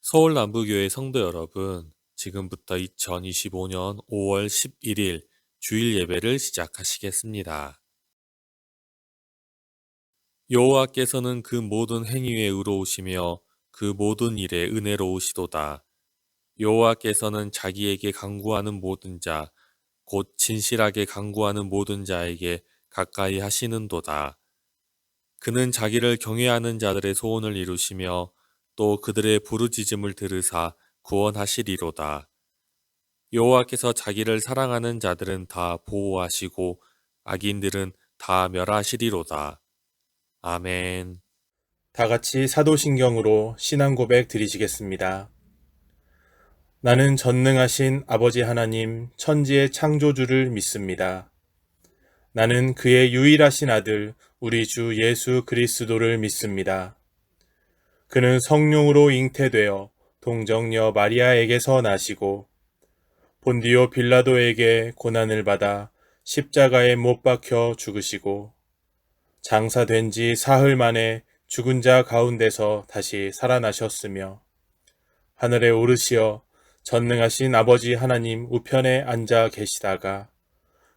서울 남부교회 성도 여러분, 지금부터 2025년 5월 11일 주일 예배를 시작하시겠습니다. 여호와께서는 그 모든 행위에 의로우시며 그 모든 일에 은혜로우시도다. 여호와께서는 자기에게 간구하는 모든 자, 곧 진실하게 간구하는 모든 자에게 가까이 하시는도다. 그는 자기를 경외하는 자들의 소원을 이루시며 또 그들의 부르짖음을 들으사 구원하시리로다. 여호와께서 자기를 사랑하는 자들은 다 보호하시고 악인들은 다 멸하시리로다. 아멘. 다 같이 사도신경으로 신앙 고백 드리시겠습니다. 나는 전능하신 아버지 하나님 천지의 창조주를 믿습니다. 나는 그의 유일하신 아들 우리 주 예수 그리스도를 믿습니다. 그는 성령으로 잉태되어 동정녀 마리아에게서 나시고 본디오 빌라도에게 고난을 받아 십자가에 못 박혀 죽으시고 장사된 지 사흘 만에 죽은 자 가운데서 다시 살아나셨으며 하늘에 오르시어 전능하신 아버지 하나님 우편에 앉아 계시다가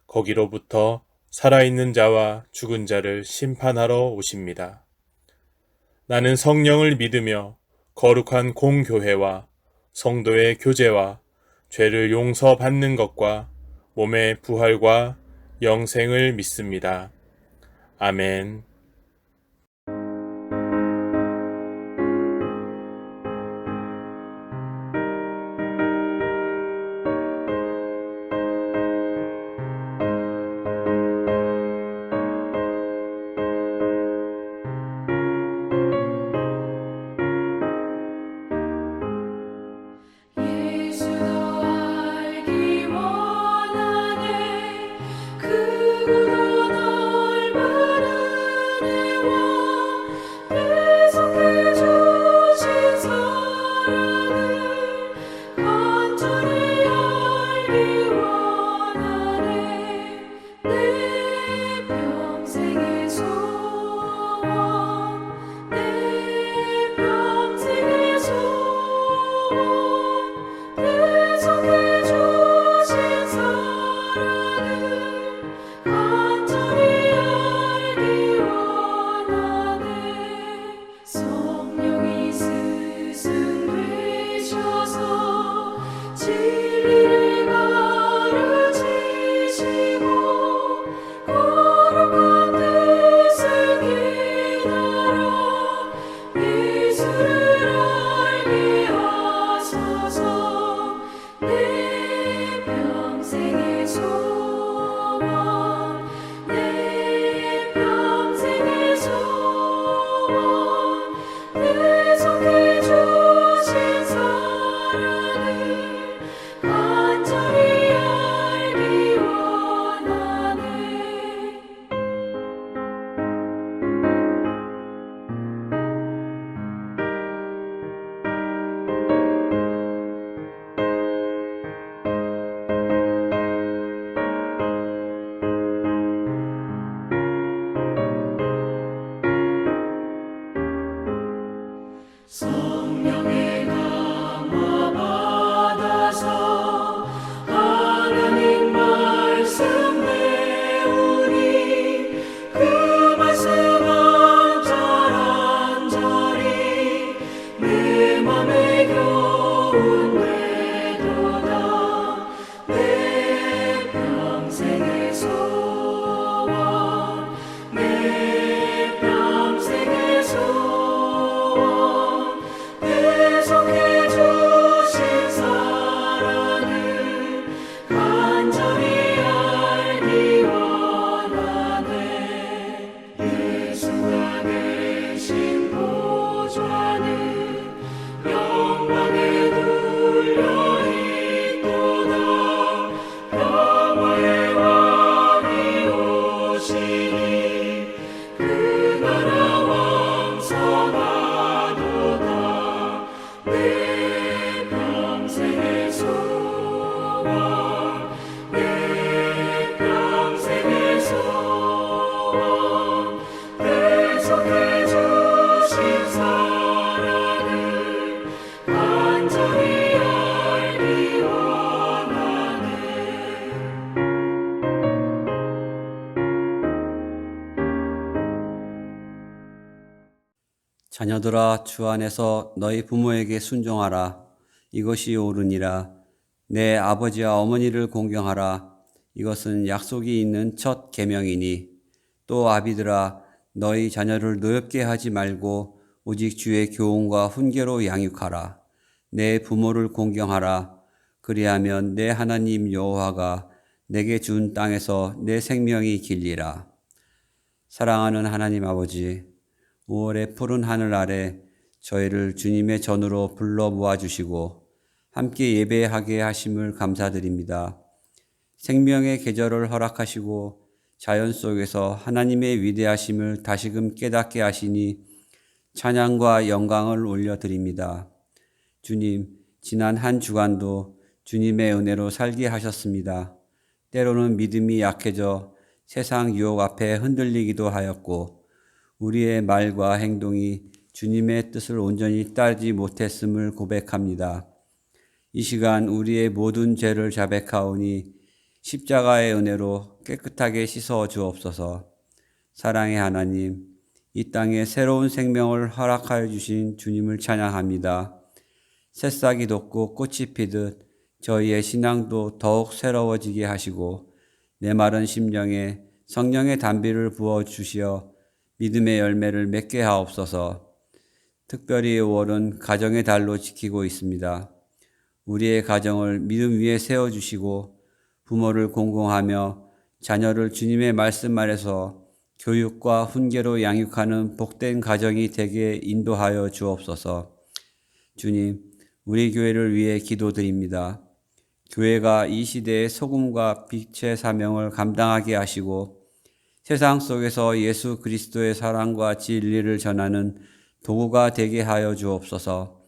거기로부터 살아있는 자와 죽은 자를 심판하러 오십니다. 나는 성령을 믿으며 거룩한 공교회와 성도의 교제와 죄를 용서받는 것과 몸의 부활과 영생을 믿습니다. 아멘. 예수 더 알기 원하네 그보다 넓은 은혜와 계속해 주신 사랑을 간절히 알기 원하네 내 평생의 소원 내 평생의 소원 계속해 주신 사랑을 간절히 알기 원하네 성령이 스승되셔서 진리를 가르치시고 거룩한 뜻을 깨달아 예수를 알게 하소서 내 평생의 소원 내 평생의 소원 계속해 주신 사랑을 간절히 알기 원하네 성령의 강화 받아서 하나님 말씀 배우니 그 말씀 한 절 한 절이 내 맘에 교훈 되도다 내 평생의 소원 내 평생의 소원 내 자녀들아, 주 안에서 너희 부모에게 순종하라. 이것이 옳으니라. 내 아버지와 어머니를 공경하라. 이것은 약속이 있는 첫 계명이니. 또 아비들아, 너희 자녀를 노엽게 하지 말고 오직 주의 교훈과 훈계로 양육하라. 내 부모를 공경하라. 그리하면 내 하나님 여호와가 내게 준 땅에서 내 생명이 길리라. 사랑하는 하나님 아버지, 5월의 푸른 하늘 아래 저희를 주님의 전으로 불러 모아주시고 함께 예배하게 하심을 감사드립니다. 생명의 계절을 허락하시고 자연 속에서 하나님의 위대하심을 다시금 깨닫게 하시니 찬양과 영광을 올려드립니다. 주님, 지난 한 주간도 주님의 은혜로 살게 하셨습니다. 때로는 믿음이 약해져 세상 유혹 앞에 흔들리기도 하였고 우리의 말과 행동이 주님의 뜻을 온전히 따르지 못했음을 고백합니다. 이 시간 우리의 모든 죄를 자백하오니 십자가의 은혜로 깨끗하게 씻어 주옵소서. 사랑의 하나님, 이 땅에 새로운 생명을 허락하여 주신 주님을 찬양합니다. 새싹이 돋고 꽃이 피듯 저희의 신앙도 더욱 새로워지게 하시고 내 마른 심령에 성령의 단비를 부어주시어 믿음의 열매를 맺게 하옵소서. 특별히 5월은 가정의 달로 지키고 있습니다. 우리의 가정을 믿음 위에 세워주시고 부모를 공경하며 자녀를 주님의 말씀 아래서 교육과 훈계로 양육하는 복된 가정이 되게 인도하여 주옵소서. 주님, 우리 교회를 위해 기도드립니다. 교회가 이 시대의 소금과 빛의 사명을 감당하게 하시고 세상 속에서 예수 그리스도의 사랑과 진리를 전하는 도구가 되게 하여 주옵소서.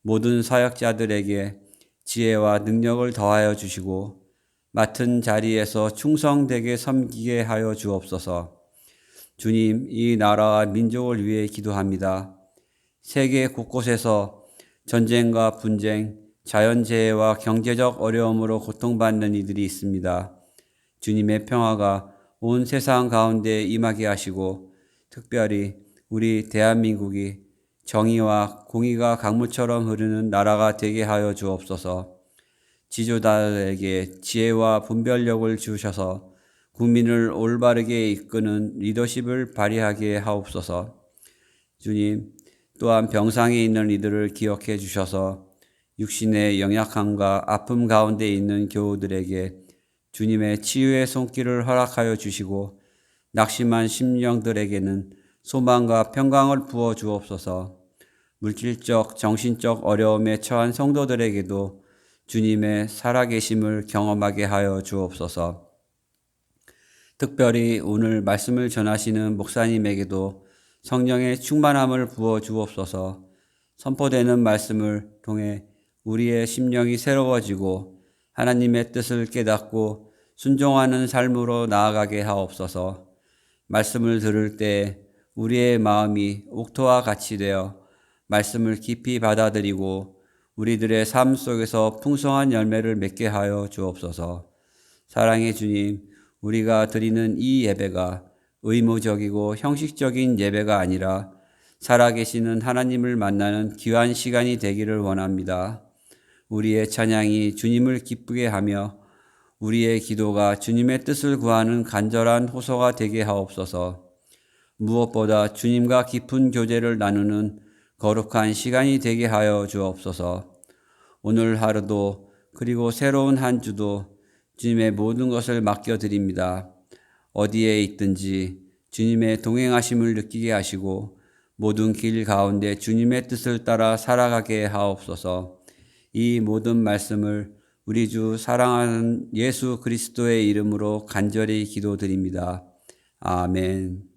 모든 사역자들에게 지혜와 능력을 더하여 주시고 맡은 자리에서 충성되게 섬기게 하여 주옵소서. 주님, 이 나라와 민족을 위해 기도합니다. 세계 곳곳에서 전쟁과 분쟁, 자연재해와 경제적 어려움으로 고통받는 이들이 있습니다. 주님의 평화가 온 세상 가운데 임하게 하시고 특별히 우리 대한민국이 정의와 공의가 강물처럼 흐르는 나라가 되게 하여 주옵소서. 지도자들에게 지혜와 분별력을 주셔서 국민을 올바르게 이끄는 리더십을 발휘하게 하옵소서. 주님, 또한 병상에 있는 이들을 기억해 주셔서 육신의 연약함과 아픔 가운데 있는 교우들에게 주님의 치유의 손길을 허락하여 주시고 낙심한 심령들에게는 소망과 평강을 부어 주옵소서. 물질적, 정신적 어려움에 처한 성도들에게도 주님의 살아계심을 경험하게 하여 주옵소서. 특별히 오늘 말씀을 전하시는 목사님에게도 성령의 충만함을 부어 주옵소서. 선포되는 말씀을 통해 우리의 심령이 새로워지고 하나님의 뜻을 깨닫고 순종하는 삶으로 나아가게 하옵소서. 말씀을 들을 때 우리의 마음이 옥토와 같이 되어 말씀을 깊이 받아들이고 우리들의 삶 속에서 풍성한 열매를 맺게 하여 주옵소서. 사랑의 주님, 우리가 드리는 이 예배가 의무적이고 형식적인 예배가 아니라 살아계시는 하나님을 만나는 귀한 시간이 되기를 원합니다. 우리의 찬양이 주님을 기쁘게 하며 우리의 기도가 주님의 뜻을 구하는 간절한 호소가 되게 하옵소서. 무엇보다 주님과 깊은 교제를 나누는 거룩한 시간이 되게 하여 주옵소서. 오늘 하루도 그리고 새로운 한 주도 주님의 모든 것을 맡겨드립니다. 어디에 있든지 주님의 동행하심을 느끼게 하시고 모든 길 가운데 주님의 뜻을 따라 살아가게 하옵소서. 이 모든 말씀을 우리 주 사랑하는 예수 그리스도의 이름으로 간절히 기도드립니다. 아멘.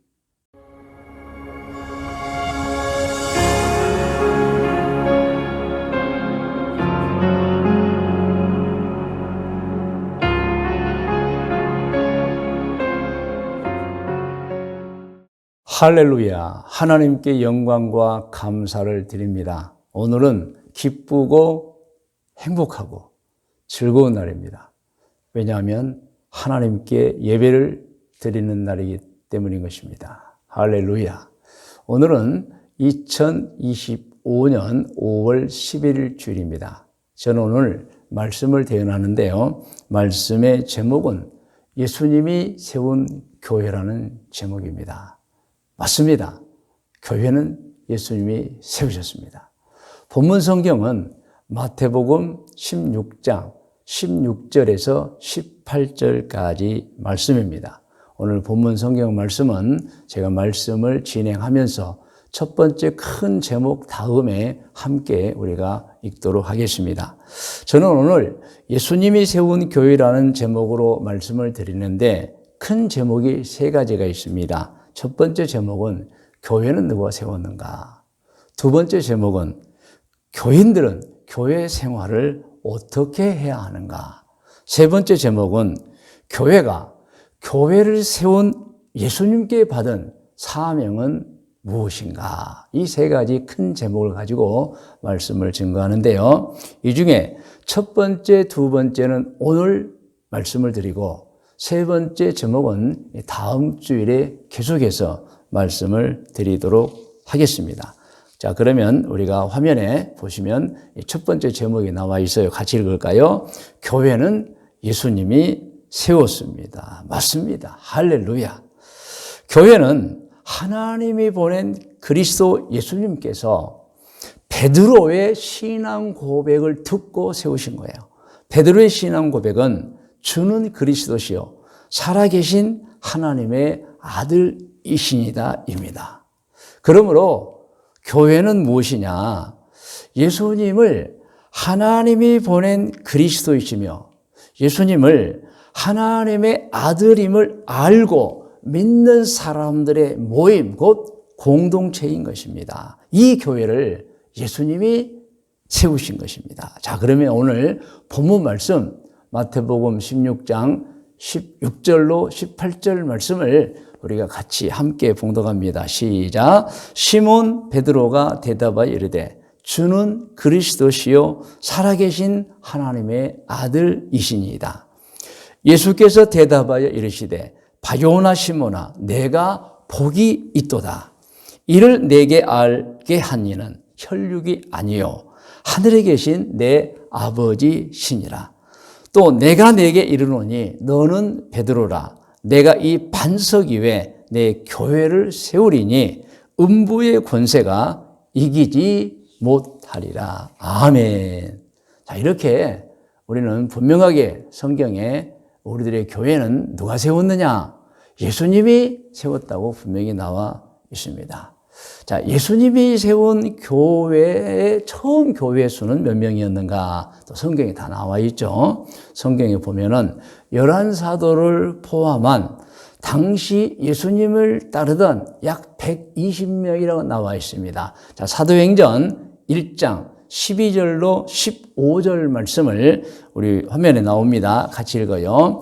할렐루야. 하나님께 영광과 감사를 드립니다. 오늘은 기쁘고 행복하고 즐거운 날입니다. 왜냐하면 하나님께 예배를 드리는 날이기 때문인 것입니다. 할렐루야. 오늘은 2025년 5월 11일 주일입니다. 저는 오늘 말씀을 대언하는데요. 말씀의 제목은 예수님이 세운 교회라는 제목입니다. 맞습니다. 교회는 예수님이 세우셨습니다. 본문 성경은 마태복음 16장 16절에서 18절까지 말씀입니다. 오늘 본문 성경 말씀은 제가 말씀을 진행하면서 첫 번째 큰 제목 다음에 함께 우리가 읽도록 하겠습니다. 저는 오늘 예수님이 세운 교회라는 제목으로 말씀을 드리는데 큰 제목이 세 가지가 있습니다. 첫 번째 제목은 교회는 누가 세웠는가? 두 번째 제목은 교인들은 교회 생활을 어떻게 해야 하는가? 세 번째 제목은 교회가 교회를 세운 예수님께 받은 사명은 무엇인가? 이 세 가지 큰 제목을 가지고 말씀을 증거하는데요. 이 중에 첫 번째, 두 번째는 오늘 말씀을 드리고 세 번째 제목은 다음 주일에 계속해서 말씀을 드리도록 하겠습니다. 자, 그러면 우리가 화면에 보시면 첫 번째 제목이 나와 있어요. 같이 읽을까요? 교회는 예수님이 세웠습니다. 맞습니다. 할렐루야. 교회는 하나님이 보낸 그리스도 예수님께서 베드로의 신앙 고백을 듣고 세우신 거예요. 베드로의 신앙 고백은 주는 그리스도시요 살아계신 하나님의 아들이시니다 입니다. 그러므로 교회는 무엇이냐? 예수님을 하나님이 보낸 그리스도이시며 예수님을 하나님의 아들임을 알고 믿는 사람들의 모임, 곧 공동체인 것입니다. 이 교회를 예수님이 세우신 것입니다. 자, 그러면 오늘 본문 말씀 마태복음 16장 16절로 18절 말씀을 우리가 같이 함께 봉독합니다. 시작. 시몬 베드로가 대답하여 이르되 주는 그리스도시요 살아계신 하나님의 아들이시니이다. 예수께서 대답하여 이르시되 바요나 시몬아 내가 복이 있도다. 이를 내게 알게 한 이는 혈육이 아니요 하늘에 계신 내 아버지시니라. 또 내가 내게 이르노니 너는 베드로라. 내가 이 반석 위에 내 교회를 세우리니 음부의 권세가 이기지 못하리라. 아멘. 자, 이렇게 우리는 분명하게 성경에 우리들의 교회는 누가 세웠느냐? 예수님이 세웠다고 분명히 나와 있습니다. 자, 예수님이 세운 교회의 처음 교회 수는 몇 명이었는가? 또 성경에 다 나와 있죠. 성경에 보면은 11사도를 포함한 당시 예수님을 따르던 약 120명이라고 나와 있습니다. 자, 사도행전 1장 12절로 15절 말씀을 우리 화면에 나옵니다. 같이 읽어요.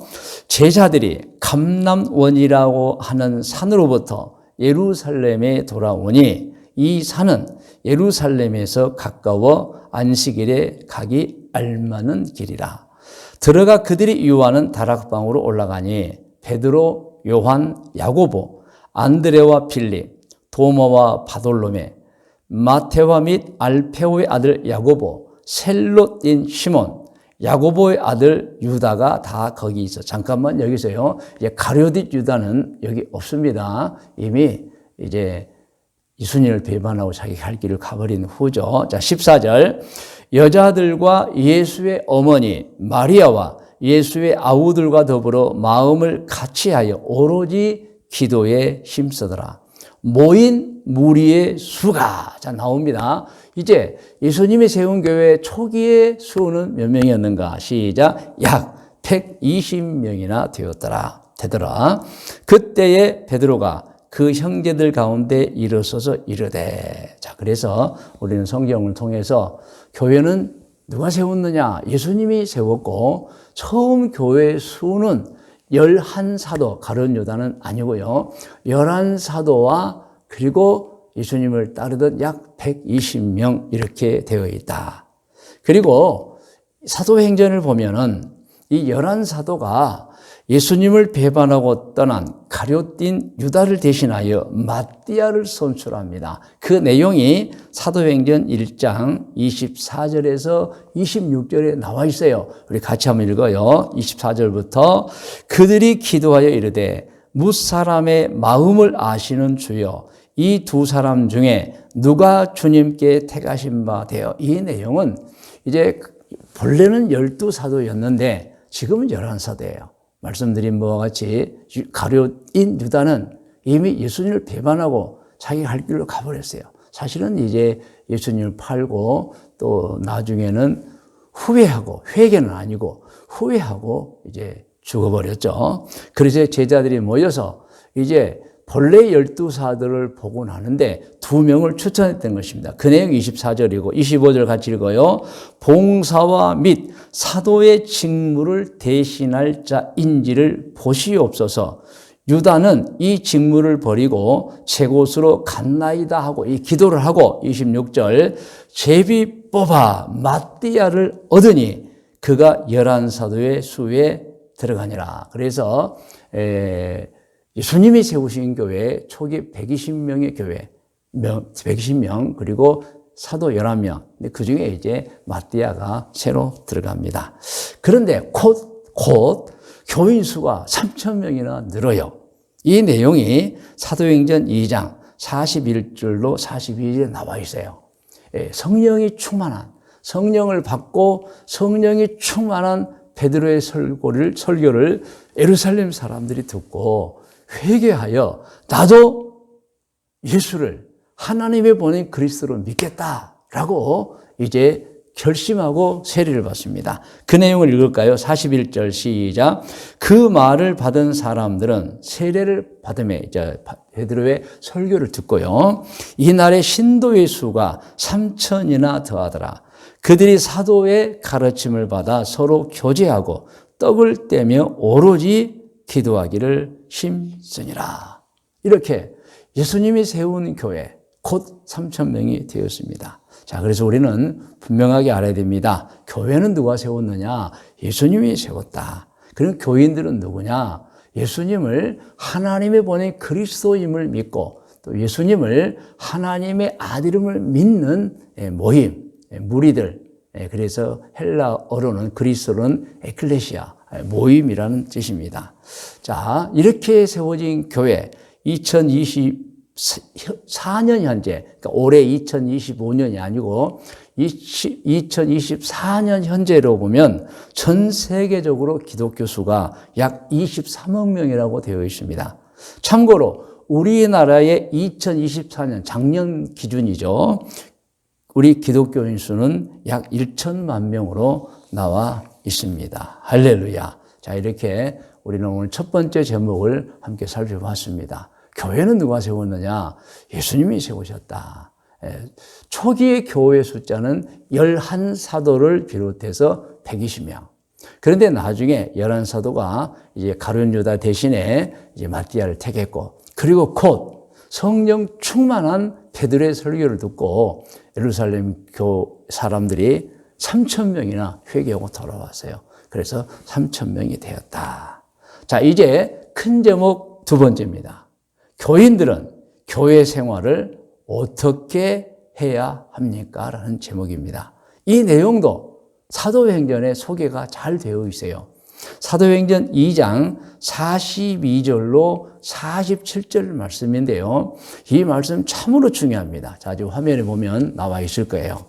제자들이 감람원이라고 하는 산으로부터 예루살렘에 돌아오니 이 산은 예루살렘에서 가까워 안식일에 가기 알맞은 길이라. 들어가 그들이 유하는 다락방으로 올라가니 베드로, 요한, 야고보, 안드레와 빌립, 도마와 바돌로메, 마테와 및 알페오의 아들 야고보, 셀롯인 시몬, 야고보의 아들 유다가 다 거기 있어. 잠깐만 여기서요. 이제 가룟 유다는 여기 없습니다. 이미 이제 예수님을 배반하고 자기 갈 길을 가버린 후죠. 자, 14절. 여자들과 예수의 어머니 마리아와 예수의 아우들과 더불어 마음을 같이하여 오로지 기도에 힘쓰더라. 모인 무리의 수가 자 나옵니다. 이제 예수님이 세운 교회 초기의 수는 몇 명이었는가? 시작. 약 120명이나 되더라. 그때에 베드로가 그 형제들 가운데 일어서서 이르되. 자, 그래서 우리는 성경을 통해서 교회는 누가 세웠느냐? 예수님이 세웠고 처음 교회 수는 11사도, 가룟 유다는 아니고요. 11사도와 그리고 예수님을 따르던 약 120명 이렇게 되어 있다. 그리고 사도행전을 보면은 이 11사도가 예수님을 배반하고 떠난 가룟 유다를 대신하여 마띠아를 선출합니다. 그 내용이 사도행전 1장 24절에서 26절에 나와 있어요. 우리 같이 한번 읽어요. 24절부터 그들이 기도하여 이르되 무사람의 마음을 아시는 주여 이 두 사람 중에 누가 주님께 택하신 바 되어. 이 내용은 이제 본래는 12사도였는데 지금은 11사도예요. 말씀드린 바와 같이 가룟 유다는 이미 예수님을 배반하고 자기 갈 길로 가버렸어요. 사실은 이제 예수님을 팔고 또 나중에는 후회하고, 회개는 아니고 후회하고 이제 죽어버렸죠. 그래서 제자들이 모여서 이제 본래 12사도를 보고 나는데 2명을 추천했던 것입니다. 그 내용 24절이고 25절 같이 읽어요. 봉사와 및 사도의 직무를 대신할 자인지를 보시옵소서. 유다는 이 직무를 버리고 제 곳으로 갔나이다 하고 이 기도를 하고 26절 제비 뽑아 마띠아를 얻으니 그가 11사도의 수에 들어가니라. 그래서 예수님이 세우신 교회 초기 120명의 교회 120명 그리고 사도 11명 그 중에 이제 마띠아가 새로 들어갑니다. 그런데 곧 교인 수가 3,000명이나 늘어요. 이 내용이 사도행전 2장 41절로 42절에 나와 있어요. 성령이 충만한 성령을 받고 성령이 충만한 베드로의 설교를 예루살렘 사람들이 듣고 회개하여 나도 예수를 하나님의 보낸 그리스도로 믿겠다라고 이제 결심하고 세례를 받습니다. 그 내용을 읽을까요? 41절 시작. 그 말을 받은 사람들은 세례를 받음에 이제 베드로의 설교를 듣고요. 이날의 신도의 수가 3,000이나 더하더라. 그들이 사도의 가르침을 받아 서로 교제하고 떡을 떼며 오로지 기도하기를 힘쓰니라. 이렇게 예수님이 세운 교회 곧 3,000명이 되었습니다. 자, 그래서 우리는 분명하게 알아야 됩니다. 교회는 누가 세웠느냐? 예수님이 세웠다. 그럼 교인들은 누구냐? 예수님을 하나님의 보낸 그리스도임을 믿고 또 예수님을 하나님의 아들임을 믿는 모임, 무리들. 그래서 헬라어로는 그리스어로는 에클레시아, 모임이라는 뜻입니다. 자, 이렇게 세워진 교회 2024년 현재, 그러니까 올해 2025년이 아니고 2024년 현재로 보면 전 세계적으로 기독교 수가 약 23억 명이라고 되어 있습니다. 참고로 우리나라의 2024년 작년 기준이죠. 우리 기독교인 수는 약 1천만 명으로 나와 있습니다. 할렐루야. 자, 이렇게 우리는 오늘 첫 번째 제목을 함께 살펴봤습니다. 교회는 누가 세웠느냐? 예수님이 세우셨다. 초기의 교회 숫자는 11사도를 비롯해서 120명. 그런데 나중에 11사도가 이제 가룟 유다 대신에 이제 마띠아를 택했고, 그리고 곧 성령 충만한 베드로의 설교를 듣고 예루살렘 교 사람들이 3,000명이나 회개하고 돌아왔어요. 그래서 3,000명이 되었다. 자, 이제 큰 제목 두 번째입니다. 교인들은 교회 생활을 어떻게 해야 합니까? 라는 제목입니다. 이 내용도 사도행전에 소개가 잘 되어 있어요. 사도행전 2장 42절로 47절 말씀인데요. 이 말씀 참으로 중요합니다. 자, 지금 화면에 보면 나와 있을 거예요.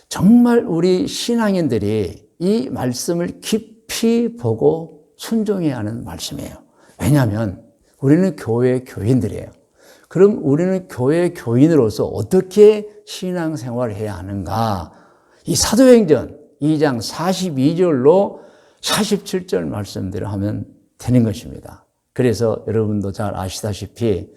정말 우리 신앙인들이 이 말씀을 깊이 보고 순종해야 하는 말씀이에요. 왜냐하면 우리는 교회 교인들이에요. 그럼 우리는 교회 교인으로서 어떻게 신앙생활을 해야 하는가? 이 사도행전 2장 42절로 47절 말씀대로 하면 되는 것입니다. 그래서 여러분도 잘 아시다시피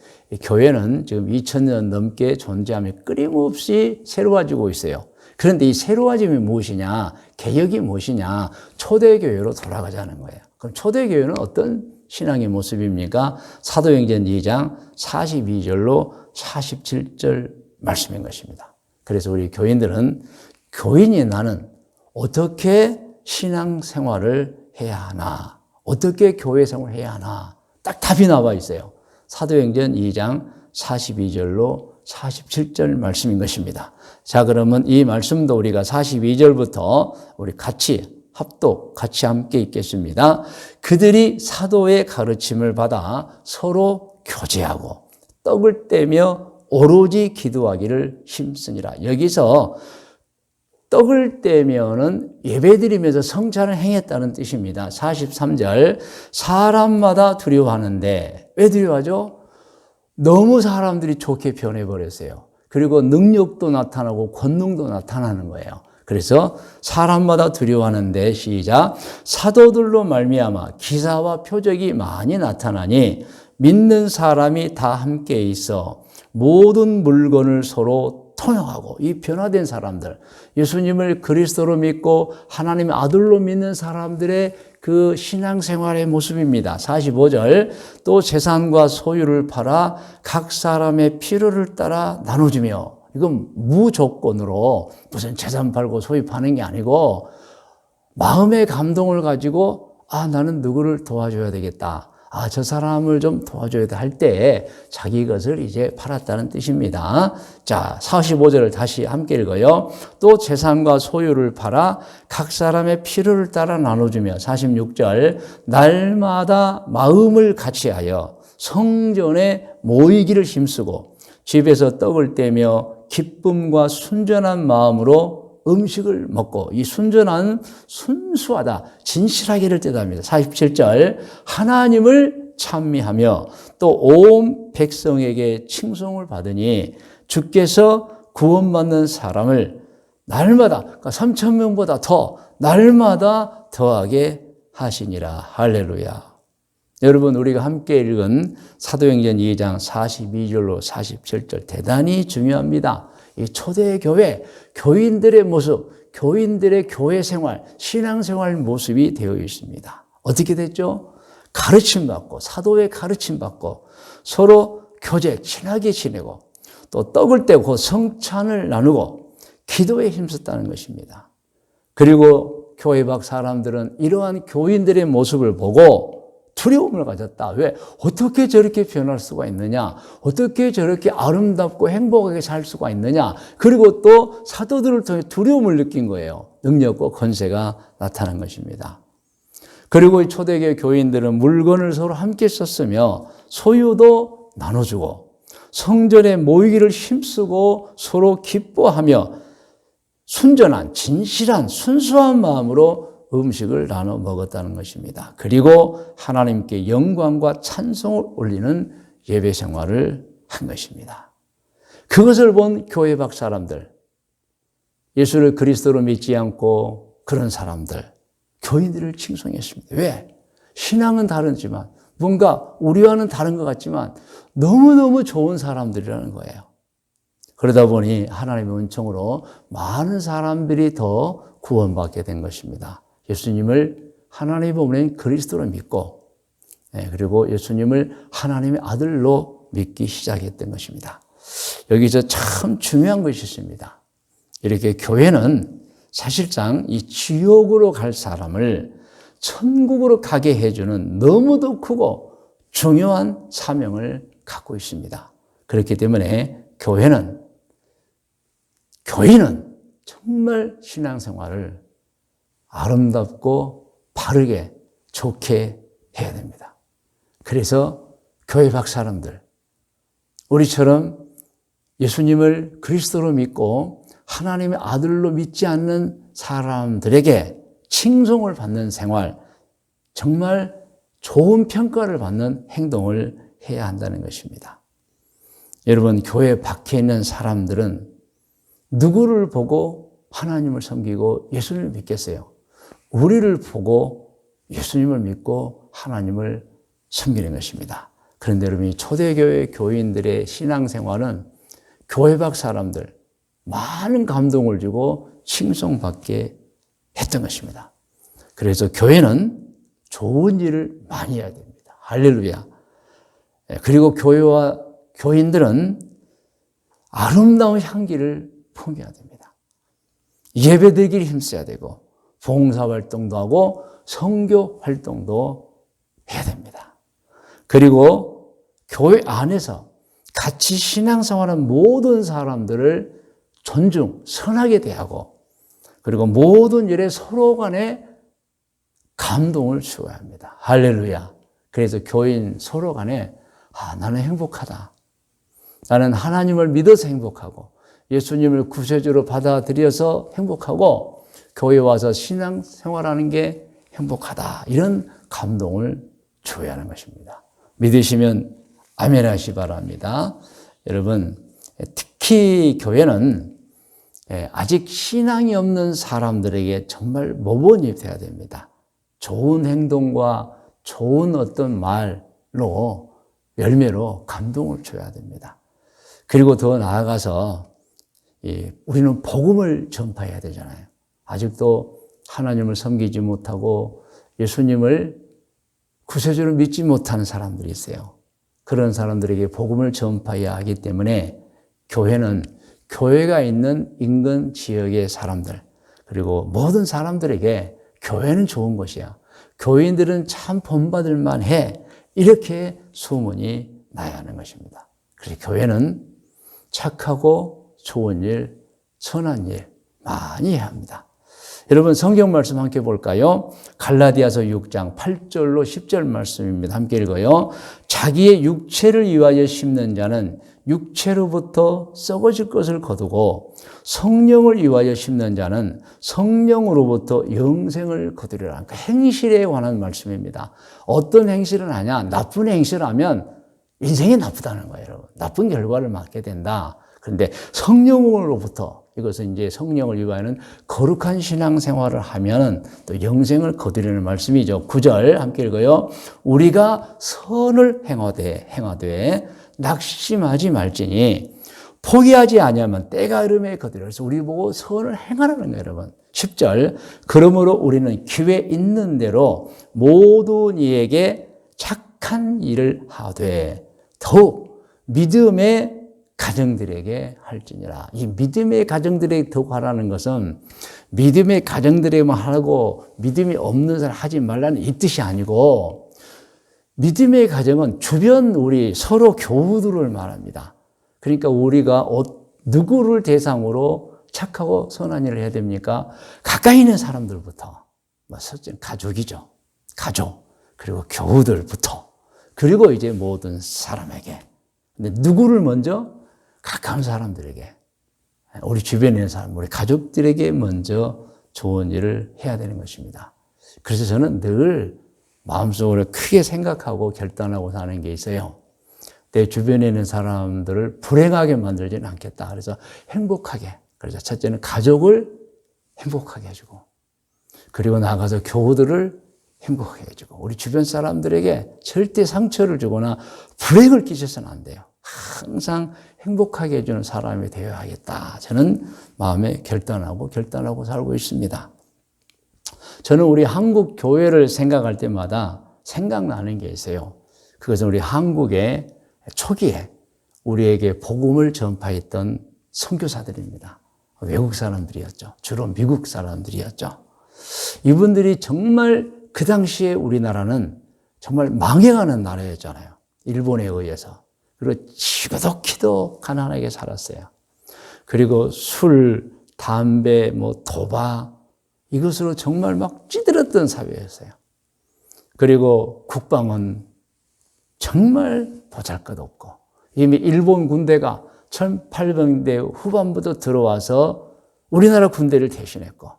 교회는 지금 2000년 넘게 존재하며 끊임없이 새로워지고 있어요. 그런데 이 새로워짐이 무엇이냐? 개혁이 무엇이냐? 초대교회로 돌아가자는 거예요. 그럼 초대교회는 어떤 신앙의 모습입니까? 사도행전 2장 42절로 47절 말씀인 것입니다. 그래서 우리 교인들은 교인이 나는 어떻게 신앙생활을 해야 하나? 어떻게 교회 생활을 해야 하나? 딱 답이 나와 있어요. 사도행전 2장 42절로 47절 말씀인 것입니다. 자, 그러면 이 말씀도 우리가 42절부터 우리 같이 합독, 같이 함께 읽겠습니다. 그들이 사도의 가르침을 받아 서로 교제하고 떡을 떼며 오로지 기도하기를 힘쓰니라. 여기서 떡을 떼면은 예배드리면서 성찬을 행했다는 뜻입니다. 43절, 사람마다 두려워하는데 왜 두려워하죠? 너무 사람들이 좋게 변해버렸어요. 그리고 능력도 나타나고 권능도 나타나는 거예요. 그래서 사람마다 두려워하는데 시작. 사도들로 말미암아 기사와 표적이 많이 나타나니 믿는 사람이 다 함께 있어 모든 물건을 서로 통용하고, 이 변화된 사람들, 예수님을 그리스도로 믿고 하나님의 아들로 믿는 사람들의 그 신앙생활의 모습입니다. 45절, 또 재산과 소유를 팔아 각 사람의 필요를 따라 나눠주며, 이건 무조건으로 무슨 재산 팔고 소유 파는 게 아니고 마음의 감동을 가지고 나는 누구를 도와줘야 되겠다. 저 사람을 좀 도와줘야 돼 할 때 자기 것을 이제 팔았다는 뜻입니다. 자, 45절을 다시 함께 읽어요. 또 재산과 소유를 팔아 각 사람의 필요를 따라 나눠주며, 46절, 날마다 마음을 같이하여 성전에 모이기를 힘쓰고 집에서 떡을 떼며 기쁨과 순전한 마음으로 음식을 먹고, 이 순전한, 순수하다, 진실하게를 뜻합니다. 47절, 하나님을 찬미하며 또 온 백성에게 칭송을 받으니 주께서 구원받는 사람을 날마다, 그러니까 3,000명보다 더 날마다 더하게 하시니라. 할렐루야. 여러분, 우리가 함께 읽은 사도행전 2장 42절로 47절 대단히 중요합니다. 이 초대교회, 교인들의 모습, 교인들의 교회 생활, 신앙생활 모습이 되어 있습니다. 어떻게 됐죠? 가르침 받고, 사도의 가르침 받고, 서로 교제, 친하게 지내고, 또 떡을 떼고 성찬을 나누고 기도에 힘썼다는 것입니다. 그리고 교회 밖 사람들은 이러한 교인들의 모습을 보고 두려움을 가졌다. 왜? 어떻게 저렇게 변할 수가 있느냐? 어떻게 저렇게 아름답고 행복하게 살 수가 있느냐? 그리고 또 사도들을 통해 두려움을 느낀 거예요. 능력과 권세가 나타난 것입니다. 그리고 이 초대교회 교인들은 물건을 서로 함께 썼으며 소유도 나눠주고 성전에 모이기를 힘쓰고 서로 기뻐하며 순전한, 진실한, 순수한 마음으로 음식을 나눠 먹었다는 것입니다. 그리고 하나님께 영광과 찬송을 올리는 예배 생활을 한 것입니다. 그것을 본 교회 밖 사람들, 예수를 그리스도로 믿지 않고 그런 사람들, 교인들을 칭송했습니다. 왜? 신앙은 다르지만, 뭔가 우리와는 다른 것 같지만 너무너무 좋은 사람들이라는 거예요. 그러다 보니 하나님의 은총으로 많은 사람들이 더 구원받게 된 것입니다. 예수님을 하나님의 보낸 그리스도로 믿고, 그리고 예수님을 하나님의 아들로 믿기 시작했던 것입니다. 여기서 참 중요한 것이 있습니다. 이렇게 교회는 사실상 이 지옥으로 갈 사람을 천국으로 가게 해주는 너무도 크고 중요한 사명을 갖고 있습니다. 그렇기 때문에 교인은 정말 신앙생활을 아름답고 바르게 좋게 해야 됩니다. 그래서 교회 밖 사람들, 우리처럼 예수님을 그리스도로 믿고 하나님의 아들로 믿지 않는 사람들에게 칭송을 받는 생활, 정말 좋은 평가를 받는 행동을 해야 한다는 것입니다. 여러분, 교회 밖에 있는 사람들은 누구를 보고 하나님을 섬기고 예수님을 믿겠어요? 우리를 보고 예수님을 믿고 하나님을 섬기는 것입니다. 그런데 여러분, 초대교회 교인들의 신앙생활은 교회 밖 사람들 많은 감동을 주고 칭송받게 했던 것입니다. 그래서 교회는 좋은 일을 많이 해야 됩니다. 할렐루야. 그리고 교회와 교인들은 아름다운 향기를 풍겨야 됩니다. 예배드리기를 힘써야 되고 봉사활동도 하고 선교 활동도 해야 됩니다. 그리고 교회 안에서 같이 신앙생활하는 모든 사람들을 존중, 선하게 대하고 그리고 모든 일에 서로 간에 감동을 주어야 합니다. 할렐루야. 그래서 교인 서로 간에 나는 행복하다. 나는 하나님을 믿어서 행복하고 예수님을 구세주로 받아들여서 행복하고 교회 와서 신앙생활하는 게 행복하다. 이런 감동을 줘야 하는 것입니다. 믿으시면 아멘 하시기 바랍니다. 여러분, 특히 교회는 아직 신앙이 없는 사람들에게 정말 모범이 되어야 됩니다. 좋은 행동과 좋은 어떤 말로 열매로 감동을 줘야 됩니다. 그리고 더 나아가서 우리는 복음을 전파해야 되잖아요. 아직도 하나님을 섬기지 못하고 예수님을 구세주로 믿지 못하는 사람들이 있어요. 그런 사람들에게 복음을 전파해야 하기 때문에 교회는 교회가 있는 인근 지역의 사람들 그리고 모든 사람들에게 교회는 좋은 곳이야. 교인들은 참 본받을 만해. 이렇게 소문이 나야 하는 것입니다. 그래서 교회는 착하고 좋은 일, 선한 일 많이 해야 합니다. 여러분 성경 말씀 함께 볼까요? 갈라디아서 6장 8절로 10절 말씀입니다. 함께 읽어요. 자기의 육체를 위하여 심는 자는 육체로부터 썩어질 것을 거두고 성령을 위하여 심는 자는 성령으로부터 영생을 거두리라. 그러니까 행실에 관한 말씀입니다. 어떤 행실을 하냐? 나쁜 행실을 하면 인생이 나쁘다는 거예요, 여러분. 나쁜 결과를 맞게 된다. 그런데 성령으로부터 이것은 이제 성령을 위하여는 거룩한 신앙생활을 하면 또 영생을 거두리는 말씀이죠. 9절 함께 읽어요. 우리가 선을 행하되 낙심하지 말지니 포기하지 아니하면 때가 이름에 거두리라. 그래서 우리 보고 선을 행하라는 거예요, 여러분. 10절 그러므로 우리는 기회 있는 대로 모든 이에게 착한 일을 하되 더욱 믿음의 가정들에게 할지니라. 이 믿음의 가정들에게 더욱 하라는 것은 믿음의 가정들에게만 하라고 믿음이 없는 사람 하지 말라는 이 뜻이 아니고 믿음의 가정은 주변 우리 서로 교우들을 말합니다. 그러니까 우리가 누구를 대상으로 착하고 선한 일을 해야 됩니까? 가까이 있는 사람들부터, 첫째 가족이죠. 가족, 그리고 교우들부터, 그리고 이제 모든 사람에게. 근데 누구를 먼저? 가까운 사람들에게, 우리 주변에 있는 사람, 우리 가족들에게 먼저 좋은 일을 해야 되는 것입니다. 그래서 저는 늘 마음속으로 크게 생각하고 결단하고 사는 게 있어요. 내 주변에 있는 사람들을 불행하게 만들지는 않겠다. 그래서 행복하게. 그래서 첫째는 가족을 행복하게 해주고, 그리고 나가서 교우들을 행복하게 해주고, 우리 주변 사람들에게 절대 상처를 주거나 불행을 끼쳐서는 안 돼요. 항상 행복하게 해주는 사람이 되어야겠다. 저는 마음에 결단하고 살고 있습니다. 저는 우리 한국 교회를 생각할 때마다 생각나는 게 있어요. 그것은 우리 한국의 초기에 우리에게 복음을 전파했던 선교사들입니다. 외국 사람들이었죠. 주로 미국 사람들이었죠. 이분들이 정말 그 당시에 우리나라는 정말 망해가는 나라였잖아요. 일본에 의해서. 그리고 지고덕히도 가난하게 살았어요. 그리고 술, 담배, 도박 이것으로 정말 막 찌들었던 사회였어요. 그리고 국방은 정말 보잘것없고 이미 일본 군대가 1800년대 후반부터 들어와서 우리나라 군대를 대신했고,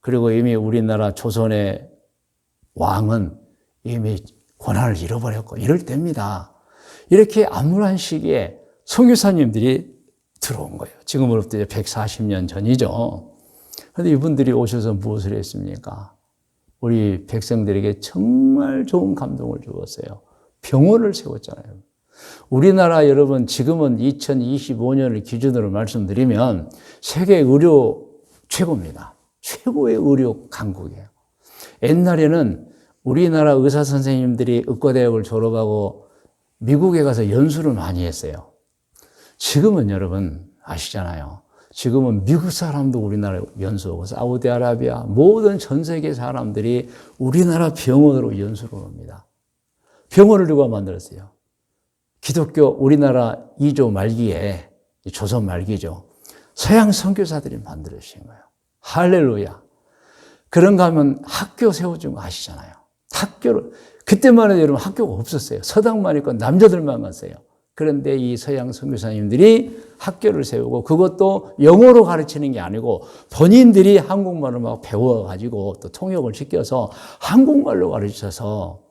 그리고 이미 우리나라 조선의 왕은 이미 권한을 잃어버렸고 이럴 때입니다. 이렇게 암울한 시기에 선교사님들이 들어온 거예요. 지금으로부터 140년 전이죠. 그런데 이분들이 오셔서 무엇을 했습니까? 우리 백성들에게 정말 좋은 감동을 주었어요. 병원을 세웠잖아요. 우리나라 여러분 지금은 2025년을 기준으로 말씀드리면 세계 의료 최고입니다. 최고의 의료 강국이에요. 옛날에는 우리나라 의사 선생님들이 의과대학을 졸업하고 미국에 가서 연수를 많이 했어요. 지금은 여러분 아시잖아요. 지금은 미국 사람도 우리나라에 연수하고 사우디아라비아 모든 전 세계 사람들이 우리나라 병원으로 연수를 옵니다. 병원을 누가 만들었어요? 기독교 우리나라 2조 말기에, 조선 말기죠. 서양 선교사들이 만들어주신 거예요. 할렐루야. 그런가 하면 학교 세워준 거 아시잖아요. 학교를, 그때만 해도 여러분 학교가 없었어요. 서당만 있고 남자들만 갔어요. 그런데 이 서양 선교사님들이 학교를 세우고 그것도 영어로 가르치는 게 아니고 본인들이 한국말을 막 배워가지고 또 통역을 시켜서 한국말로 가르쳐서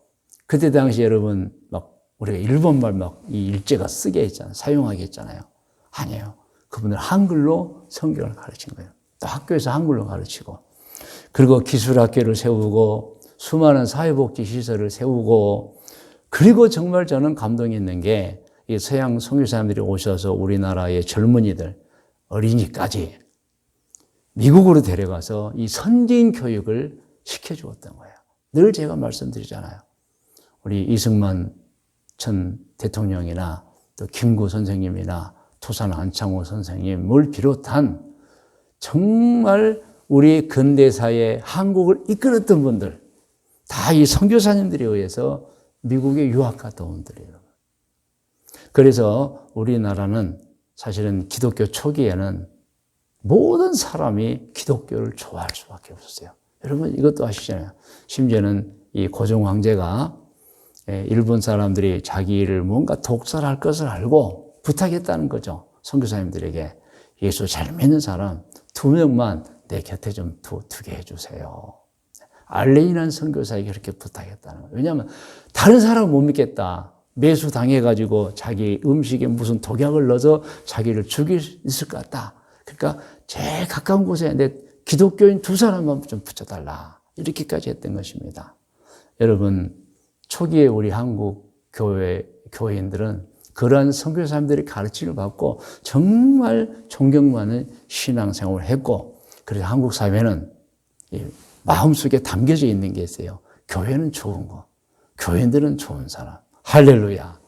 그때 당시 여러분 막 우리가 일본말 막 이 일제가 쓰게 했잖아요. 사용하게 했잖아요. 아니에요. 그분들 한글로 성경을 가르친 거예요. 또 학교에서 한글로 가르치고 그리고 기술학교를 세우고 수많은 사회복지 시설을 세우고 그리고 정말 저는 감동이 있는 게 이 서양 선교사님들이 오셔서 우리나라의 젊은이들, 어린이까지 미국으로 데려가서 이 선진 교육을 시켜주었던 거예요. 늘 제가 말씀드리잖아요. 우리 이승만 전 대통령이나 또 김구 선생님이나 토산 안창호 선생님을 비롯한 정말 우리 근대사의 한국을 이끌었던 분들, 다 이 선교사님들에 의해서 미국에 유학 갔다 온 분들이에요. 그래서 우리나라는 사실은 기독교 초기에는 모든 사람이 기독교를 좋아할 수밖에 없었어요. 여러분 이것도 아시잖아요. 심지어는 이 고종 황제가 일본 사람들이 자기를 뭔가 독살할 것을 알고 부탁했다는 거죠. 선교사님들에게 예수 잘 믿는 사람 2명만 내 곁에 좀 두게 해주세요. 알레인한 선교사에게 그렇게 부탁했다는 거예요. 왜냐하면 다른 사람은 못 믿겠다. 매수 당해가지고 자기 음식에 무슨 독약을 넣어서 자기를 죽일 수 있을 것 같다. 그러니까 제일 가까운 곳에 내 기독교인 2사람만 좀 붙여달라. 이렇게까지 했던 것입니다. 여러분 초기에 우리 한국 교회인들은 그러한 선교사님들의 가르침을 받고 정말 존경받는 신앙생활을 했고 그래서 한국 사회는 마음속에 담겨져 있는 게 있어요. 교회는 좋은 거. 교인들은 좋은 사람. 할렐루야.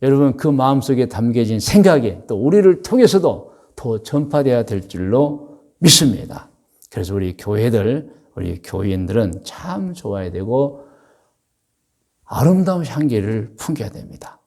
여러분 그 마음속에 담겨진 생각이 또 우리를 통해서도 더 전파되어야 될 줄로 믿습니다. 그래서 우리 교회들, 우리 교인들은 참 좋아야 되고 아름다운 향기를 풍겨야 됩니다.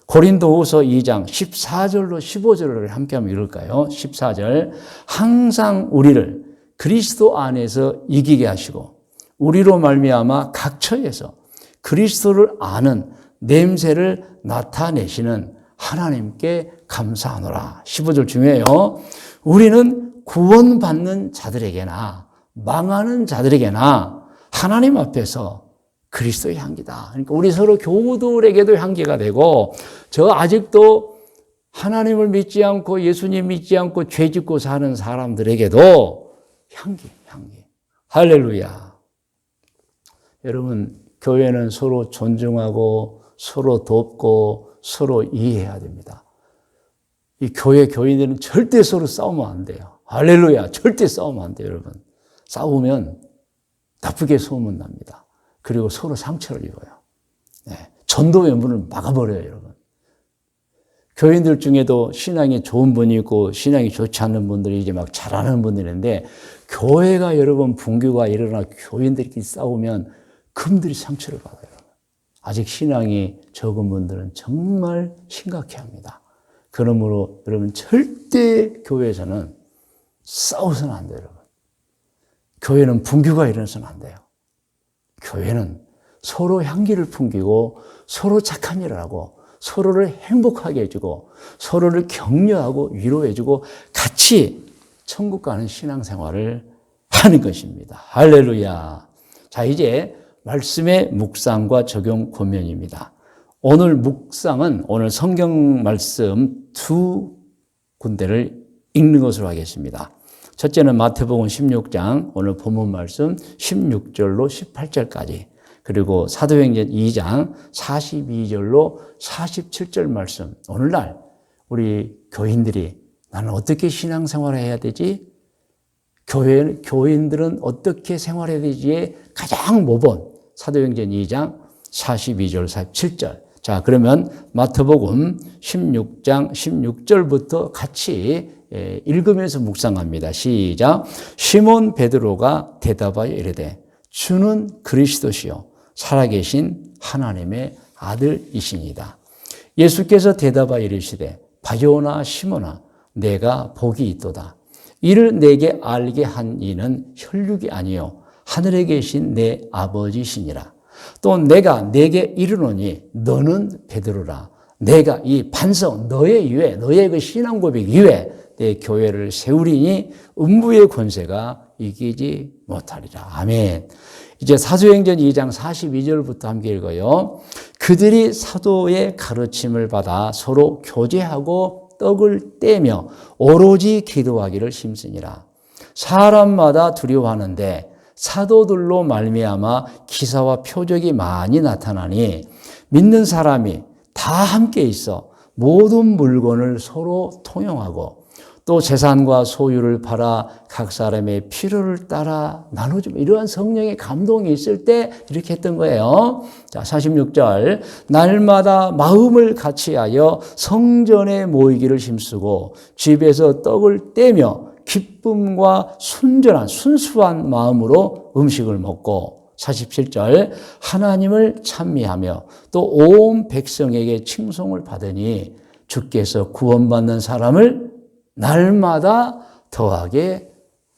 고린도후서 2장 14절로 15절을 함께 한번 읽을까요? 14절 항상 우리를 그리스도 안에서 이기게 하시고 우리로 말미암아 각 처에서 그리스도를 아는 냄새를 나타내시는 하나님께 감사하노라. 15절 중요해요. 우리는 구원받는 자들에게나 망하는 자들에게나 하나님 앞에서 그리스도의 향기다. 그러니까 우리 서로 교우들에게도 향기가 되고 저 아직도 하나님을 믿지 않고 예수님 믿지 않고 죄 짓고 사는 사람들에게도 향기. 할렐루야. 여러분 교회는 서로 존중하고 서로 돕고 서로 이해해야 됩니다. 이 교회 교인들은 절대 서로 싸우면 안 돼요. 할렐루야. 절대 싸우면 안 돼요, 여러분. 싸우면 나쁘게 소문납니다. 그리고 서로 상처를 입어요. 전도의 문을 막아버려요, 여러분. 교인들 중에도 신앙이 좋은 분이 있고 신앙이 좋지 않은 분들이 이제 막 잘하는 분들인데 교회가 여러분 분규가 일어나 교인들끼리 싸우면 그분들이 상처를 받아요. 아직 신앙이 적은 분들은 정말 심각해합니다. 그러므로 여러분 절대 교회에서는 싸워서는 안 돼요, 여러분. 교회는 분규가 일어나서는 안 돼요. 교회는 서로 향기를 풍기고 서로 착한 일을 하고 서로를 행복하게 해주고 서로를 격려하고 위로해주고 같이 천국 가는 신앙생활을 하는 것입니다. 할렐루야. 자, 이제 말씀의 묵상과 적용 권면입니다. 오늘 묵상은 오늘 성경 말씀 2군데를 읽는 것으로 하겠습니다. 첫째는 마태복음 16장 오늘 본문 말씀 16절로 18절까지 그리고 사도행전 2장 42절로 47절 말씀. 오늘날 우리 교인들이 나는 어떻게 신앙생활을 해야 되지? 교인들은 어떻게 생활해야 되지에 가장 모범 사도행전 2장 42절 47절. 자, 그러면 마태복음 16장 16절부터 같이 읽으면서 묵상합니다. 시작. 시몬 베드로가 대답하여 이르되 주는 그리스도시요 살아계신 하나님의 아들이시니이다. 예수께서 대답하여 이르시되 바요나 시몬아 내가 복이 있도다. 이를 내게 알게 한 이는 혈육이 아니요 하늘에 계신 내 아버지시니라. 또 내가 내게 이르노니 너는 베드로라. 내가 이 반석 너의 위에 너의 그 신앙 고백 위에 내 교회를 세우리니 음부의 권세가 이기지 못하리라. 아멘. 이제 사도행전 2장 42절부터 함께 읽어요. 그들이 사도의 가르침을 받아 서로 교제하고 떡을 떼며 오로지 기도하기를 힘쓰니라. 사람마다 두려워하는데 사도들로 말미암아 기사와 표적이 많이 나타나니 믿는 사람이 다 함께 있어 모든 물건을 서로 통용하고 또 재산과 소유를 팔아 각 사람의 필요를 따라 나눠주며 이러한 성령의 감동이 있을 때 이렇게 했던 거예요. 자, 46절 날마다 마음을 같이하여 성전에 모이기를 힘쓰고 집에서 떡을 떼며 기쁨과 순수한 마음으로 음식을 먹고 47절 하나님을 찬미하며 또 온 백성에게 칭송을 받으니 주께서 구원받는 사람을 날마다 더하게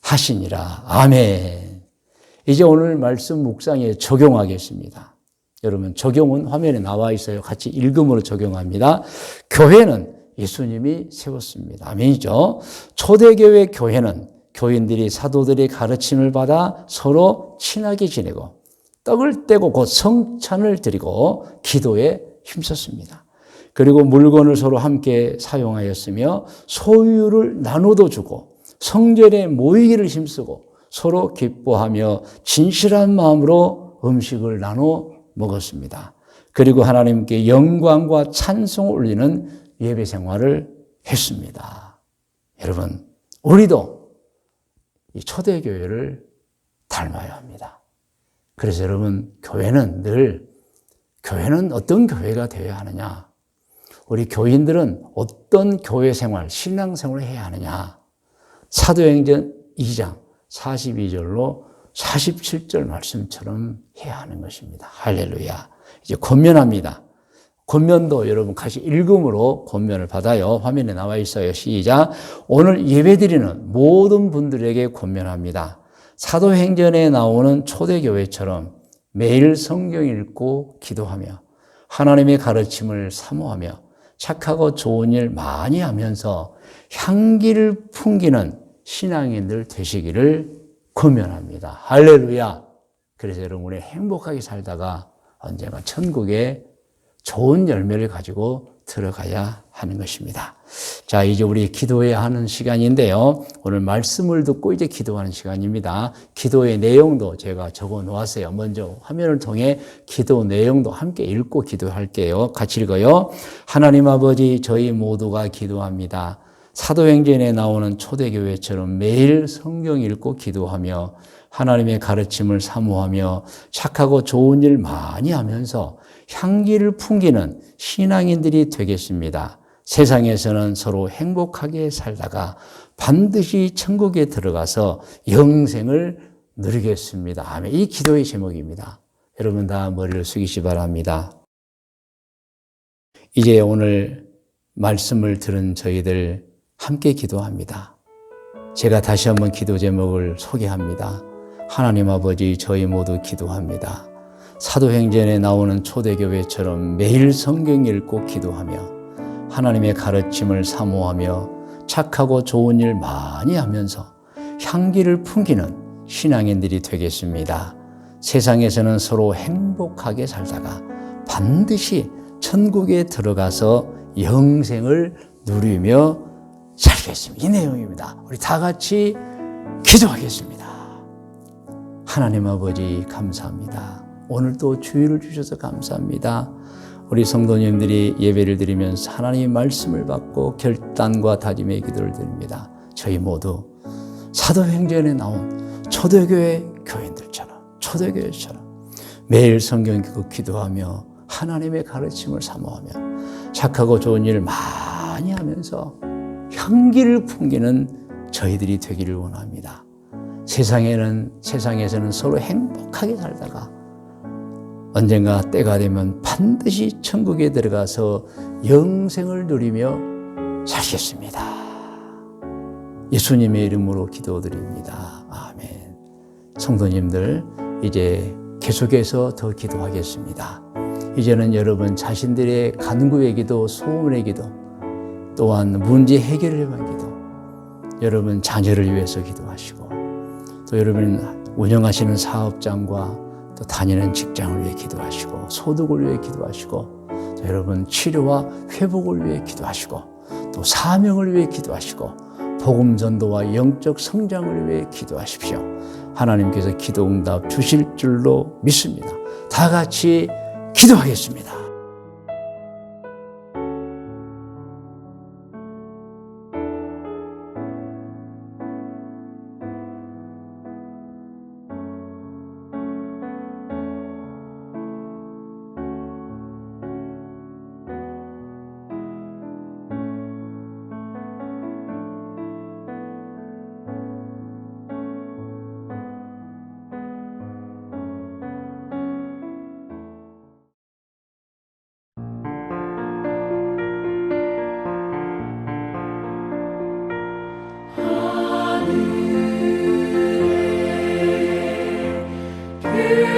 하시니라. 아멘. 이제 오늘 말씀 묵상에 적용하겠습니다. 여러분 적용은 화면에 나와 있어요. 같이 읽음으로 적용합니다. 교회는 예수님이 세웠습니다. 아멘이죠. 초대교회 교회는 교인들이 사도들의 가르침을 받아 서로 친하게 지내고 떡을 떼고 곧 성찬을 드리고 기도에 힘썼습니다. 그리고 물건을 서로 함께 사용하였으며 소유를 나눠도 주고 성전에 모이기를 힘쓰고 서로 기뻐하며 진실한 마음으로 음식을 나눠 먹었습니다. 그리고 하나님께 영광과 찬송을 올리는 예배 생활을 했습니다. 여러분, 우리도 이 초대교회를 닮아야 합니다. 그래서 여러분, 교회는 어떤 교회가 되어야 하느냐? 우리 교인들은 어떤 교회 생활, 신앙 생활을 해야 하느냐? 사도행전 2장 42절로 47절 말씀처럼 해야 하는 것입니다. 할렐루야. 이제 권면합니다. 권면도 여러분 같이 읽음으로 권면을 받아요. 화면에 나와 있어요. 시작. 오늘 예배드리는 모든 분들에게 권면합니다. 사도행전에 나오는 초대교회처럼 매일 성경 읽고 기도하며 하나님의 가르침을 사모하며 착하고 좋은 일 많이 하면서 향기를 풍기는 신앙인들 되시기를 권면합니다. 할렐루야. 그래서 여러분 우리 행복하게 살다가 언젠가 천국에 좋은 열매를 가지고 들어가야 하는 것입니다. 자, 이제 우리 기도해야 하는 시간인데요. 오늘 말씀을 듣고 이제 기도하는 시간입니다. 기도의 내용도 제가 적어 놓았어요. 먼저 화면을 통해 기도 내용도 함께 읽고 기도할게요. 같이 읽어요. 하나님 아버지, 저희 모두가 기도합니다. 사도행전에 나오는 초대교회처럼 매일 성경 읽고 기도하며 하나님의 가르침을 사모하며 착하고 좋은 일 많이 하면서 향기를 풍기는 신앙인들이 되겠습니다. 세상에서는 서로 행복하게 살다가 반드시 천국에 들어가서 영생을 누리겠습니다. 아멘. 이 기도의 제목입니다. 여러분 다 머리를 숙이시 바랍니다. 이제 오늘 말씀을 들은 저희들 함께 기도합니다. 제가 다시 한번 기도 제목을 소개합니다. 하나님 아버지, 저희 모두 기도합니다. 사도행전에 나오는 초대교회처럼 매일 성경 읽고 기도하며 하나님의 가르침을 사모하며 착하고 좋은 일 많이 하면서 향기를 풍기는 신앙인들이 되겠습니다. 세상에서는 서로 행복하게 살다가 반드시 천국에 들어가서 영생을 누리며 살겠습니다. 이 내용입니다. 우리 다 같이 기도하겠습니다. 하나님 아버지 감사합니다. 오늘도 주의를 주셔서 감사합니다. 우리 성도님들이 예배를 드리면서 하나님의 말씀을 받고 결단과 다짐의 기도를 드립니다. 저희 모두 사도행전에 나온 초대교회 초대교회처럼 매일 성경 읽고 기도하며 하나님의 가르침을 사모하며 착하고 좋은 일을 많이 하면서 향기를 풍기는 저희들이 되기를 원합니다. 세상에서는 서로 행복하게 살다가 언젠가 때가 되면 반드시 천국에 들어가서 영생을 누리며 살겠습니다. 예수님의 이름으로 기도드립니다. 아멘. 성도님들, 이제 계속해서 더 기도하겠습니다. 이제는 여러분 자신들의 간구의 기도, 소원의 기도, 또한 문제 해결을 위한 기도, 여러분 자녀를 위해서 기도하시고, 또 여러분 운영하시는 사업장과 또 다니는 직장을 위해 기도하시고, 소득을 위해 기도하시고, 또 여러분 치료와 회복을 위해 기도하시고, 또 사명을 위해 기도하시고, 복음 전도와 영적 성장을 위해 기도하십시오. 하나님께서 기도 응답 주실 줄로 믿습니다. 다 같이 기도하겠습니다.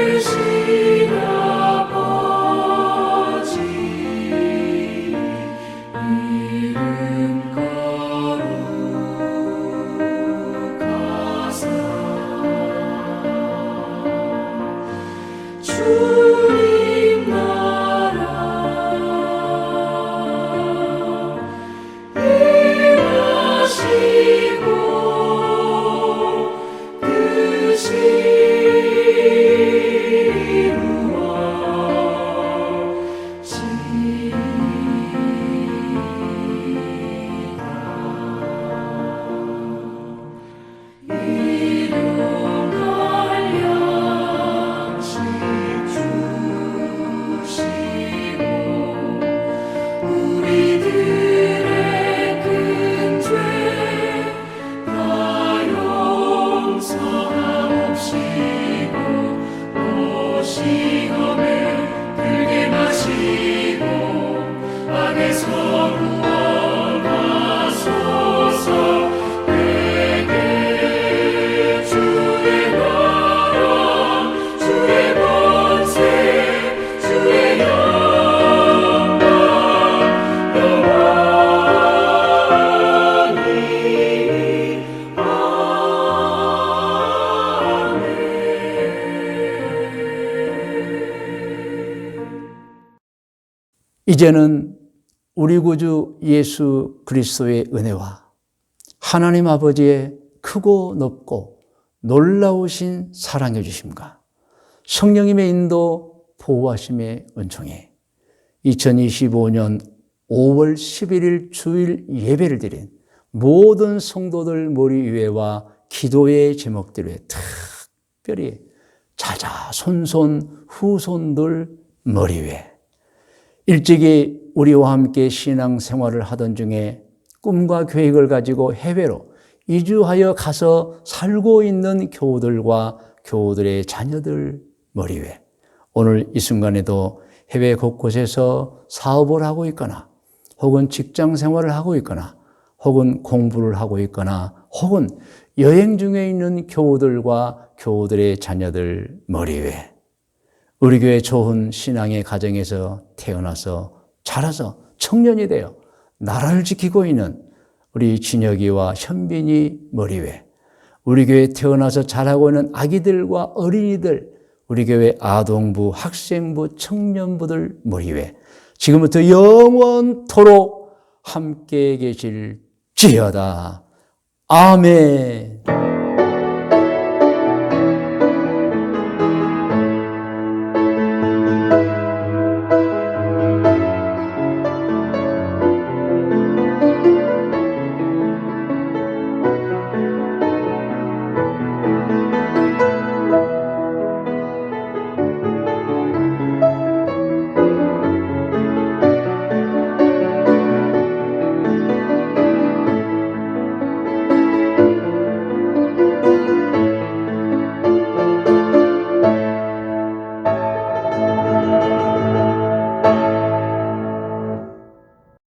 계신 아버지 이름 거룩하사 주님 나라 임하시고 뜻이 이제는 우리 구주 예수 그리스도의 은혜와 하나님 아버지의 크고 높고 놀라우신 사랑해 주심과 성령님의 인도 보호하심의 은총에 2025년 5월 11일 주일 예배를 드린 모든 성도들 머리 위에와 기도의 제목들에 특별히 자자손손 후손들 머리 위에, 일찍이 우리와 함께 신앙생활을 하던 중에 꿈과 계획을 가지고 해외로 이주하여 가서 살고 있는 교우들과 교우들의 자녀들 머리 위에, 오늘 이 순간에도 해외 곳곳에서 사업을 하고 있거나 혹은 직장 생활을 하고 있거나 혹은 공부를 하고 있거나 혹은 여행 중에 있는 교우들과 교우들의 자녀들 머리 위에, 우리 교회 좋은 신앙의 가정에서 태어나서 자라서 청년이 되어 나라를 지키고 있는 우리 진혁이와 현빈이 머리 위에, 우리 교회에 태어나서 자라고 있는 아기들과 어린이들, 우리 교회 아동부, 학생부, 청년부들 머리 위에 지금부터 영원토록 함께 계실지어다. 아멘.